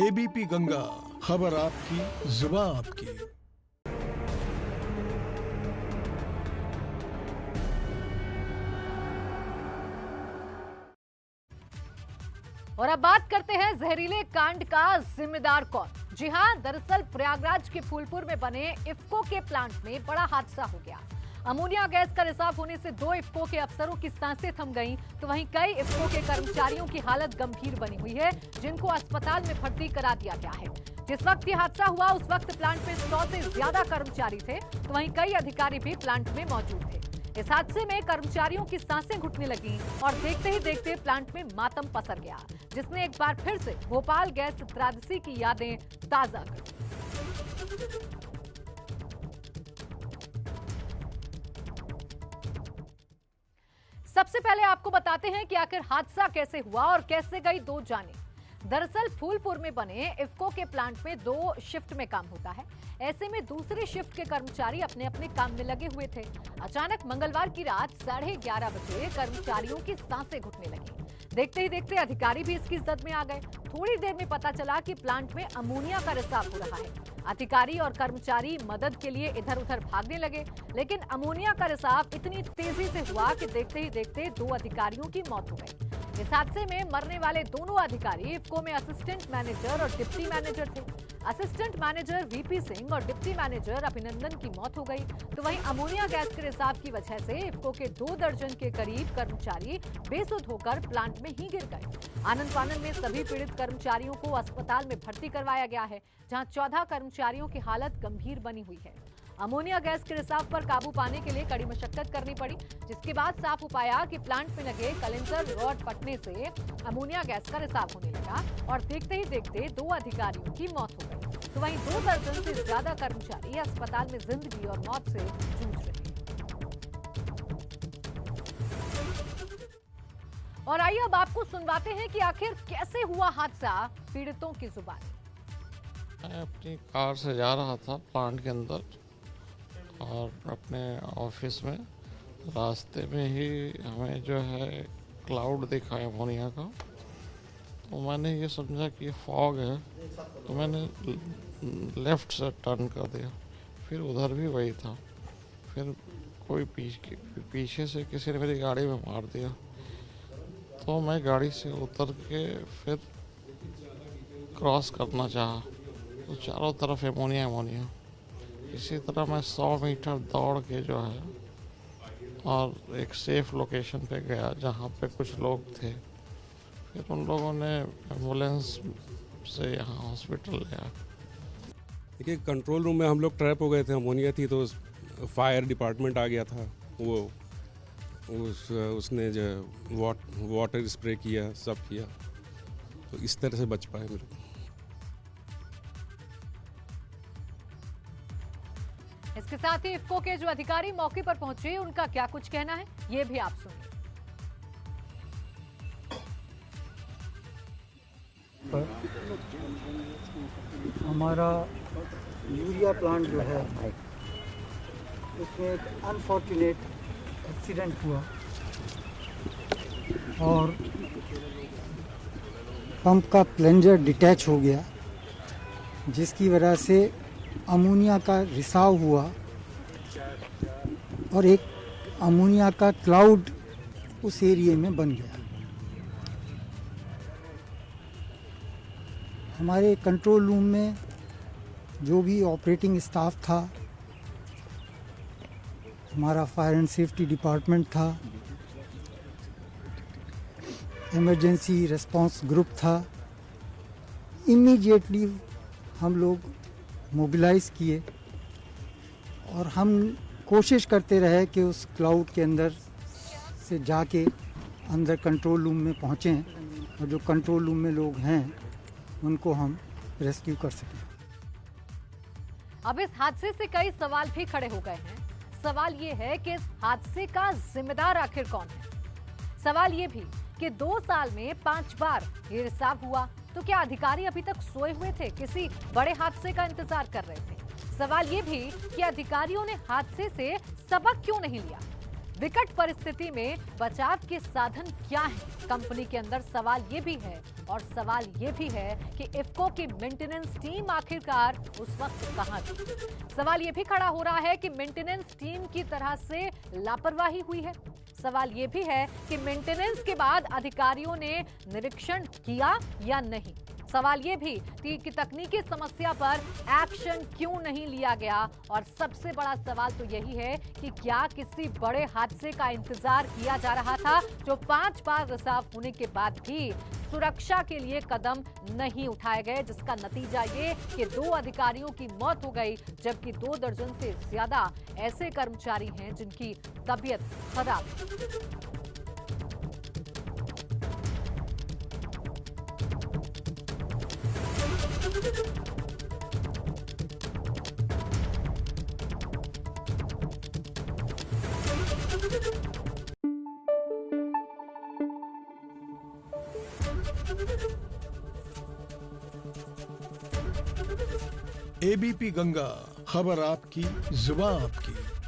ABP Ganga, खबर आपकी, जुबान आपकी। और अब बात करते हैं जहरीले कांड का जिम्मेदार कौन। जी हां, दरअसल प्रयागराज के फूलपुर में बने इफ्को के प्लांट में बड़ा हादसा हो गया। अमोनिया गैस का रिसाव होने से 2 इफ्को के अफसरों की सांसें थम गईं, तो वहीं कई इफ्को के कर्मचारियों की हालत गंभीर बनी हुई है, जिनको अस्पताल में भर्ती करा दिया गया है। जिस वक्त ये हादसा हुआ उस वक्त प्लांट में 100 से ज्यादा कर्मचारी थे, तो वहीं कई अधिकारी भी प्लांट में मौजूद थे। इस हादसे में कर्मचारियों की सांसें घुटने लगीं और देखते ही देखते प्लांट में मातम पसर गया, जिसने एक बार फिर से भोपाल गैस त्रासदी की यादें ताजा कर दी। सबसे पहले आपको बताते हैं कि आखिर हादसा कैसे हुआ और कैसे गई 2 जानें। दरअसल फूलपुर में बने इफ्को के प्लांट में 2 शिफ्ट में काम होता है। ऐसे में दूसरी शिफ्ट के कर्मचारी अपने अपने काम में लगे हुए थे। अचानक मंगलवार की रात 11:30 बजे कर्मचारियों की सांसें घुटने लगी। देखते ही देखते अधिकारी भी इसकी जद में आ गए। थोड़ी देर में पता चला कि प्लांट में अमोनिया का रिसाव हो रहा है। अधिकारी और कर्मचारी मदद के लिए इधर उधर भागने लगे, लेकिन अमोनिया का रिसाव इतनी तेजी से हुआ कि देखते ही देखते 2 अधिकारियों की मौत हो गई। इस हादसे में मरने वाले दोनों अधिकारी इफ्को में असिस्टेंट मैनेजर और डिप्टी मैनेजर थे। असिस्टेंट मैनेजर वीपी सिंह और डिप्टी मैनेजर अभिनंदन की मौत हो गई, तो वहीं अमोनिया गैस के रिसाव की वजह से इफ्को के 2 दर्जन के करीब कर्मचारी बेसुध होकर प्लांट में ही गिर गए। आनंद फानन में सभी पीड़ित कर्मचारियों को अस्पताल में भर्ती करवाया गया है, जहां 14 कर्मचारियों की हालत गंभीर बनी हुई है। अमोनिया गैस के रिसाव पर काबू पाने के लिए कड़ी मशक्कत करनी पड़ी, जिसके बाद साफ हो पाया कि प्लांट में लगे कलेंसर रॉड फटने से अमोनिया गैस का रिसाव होने लगा और देखते ही देखते 2 अधिकारियों की मौत हो गई, तो वहीं 2 दर्जन से ज्यादा कर्मचारी अस्पताल में जिंदगी और मौत से जूझ रहे हैं। और आइए अब आपको सुनवाते हैं कि आखिर कैसे हुआ हादसा, पीड़ितों की जुबानी। मैं अपनी कार से जा रहा था प्लांट के अंदर और अपने ऑफिस में, रास्ते में ही हमें जो है क्लाउड दिखा अमोनिया का। तो मैंने ये समझा कि ये फॉग है, तो मैंने लेफ़्ट से टर्न कर दिया। फिर उधर भी वही था। फिर कोई पीछे से किसी ने मेरी गाड़ी में मार दिया, तो मैं गाड़ी से उतर के फिर क्रॉस करना चाहा, तो चारों तरफ अमोनिया अमोनिया। इसी तरह मैं 100 मीटर दौड़ के जो है और एक सेफ लोकेशन पे गया जहाँ पे कुछ लोग थे। फिर उन लोगों ने एम्बुलेंस से यहाँ हॉस्पिटल ले आया। देखिए, कंट्रोल रूम में हम लोग ट्रैप हो गए थे, अमोनिया थी, तो फायर डिपार्टमेंट आ गया था। उसने जो वाटर स्प्रे किया, सब किया, तो इस तरह से बच पाए मेरे को। इसके साथ ही इफ्को के जो अधिकारी मौके पर पहुंचे, उनका क्या कुछ कहना है, ये भी आप सुनिए। हमारा यूरिया प्लांट जो है, उसमें एक अनफॉर्चुनेट एक्सीडेंट हुआ और पंप का प्लंजर डिटैच हो गया, जिसकी वजह से अमोनिया का रिसाव हुआ और एक अमोनिया का क्लाउड उस एरिया में बन गया। हमारे कंट्रोल रूम में जो भी ऑपरेटिंग स्टाफ था, हमारा फायर एंड सेफ्टी डिपार्टमेंट था, इमरजेंसी रिस्पांस ग्रुप था, इमीडिएटली हम लोग मोबिलाइज किए और हम कोशिश करते रहे कि उस क्लाउड के अंदर से जाके अंदर कंट्रोल रूम में पहुँचें और जो कंट्रोल रूम में लोग हैं उनको हम रेस्क्यू कर सकें। अब इस हादसे से कई सवाल भी खड़े हो गए हैं। सवाल ये है कि इस हादसे का जिम्मेदार आखिर कौन है। सवाल ये भी कि 2 साल में 5 बार ये रिसाव हुआ, तो क्या अधिकारी अभी तक सोए हुए थे, किसी बड़े हादसे का इंतजार कर रहे थे। सवाल ये भी कि अधिकारियों ने हादसे से सबक क्यों नहीं लिया। विकट परिस्थिति में बचाव के साधन क्या हैं? कंपनी के अंदर सवाल ये भी है और सवाल ये भी है कि इफ्को की मेंटेनेंस टीम आखिरकार उस वक्त कहां थी। सवाल ये भी खड़ा हो रहा है कि मेंटेनेंस टीम की तरह से लापरवाही हुई है। सवाल ये भी है कि मेंटेनेंस के बाद अधिकारियों ने निरीक्षण किया या नहीं। सवाल ये भी कि तकनीकी समस्या पर एक्शन क्यों नहीं लिया गया, और सबसे बड़ा सवाल तो यही है कि क्या किसी बड़े हादसे का इंतजार किया जा रहा था, जो 5 बार रिसाव होने के बाद भी सुरक्षा के लिए कदम नहीं उठाए गए, जिसका नतीजा ये कि 2 अधिकारियों की मौत हो गई, जबकि 2 दर्जन से ज्यादा ऐसे कर्मचारी हैं जिनकी तबीयत खराब है। एबीपी गंगा, खबर आपकी, जुबान आपकी।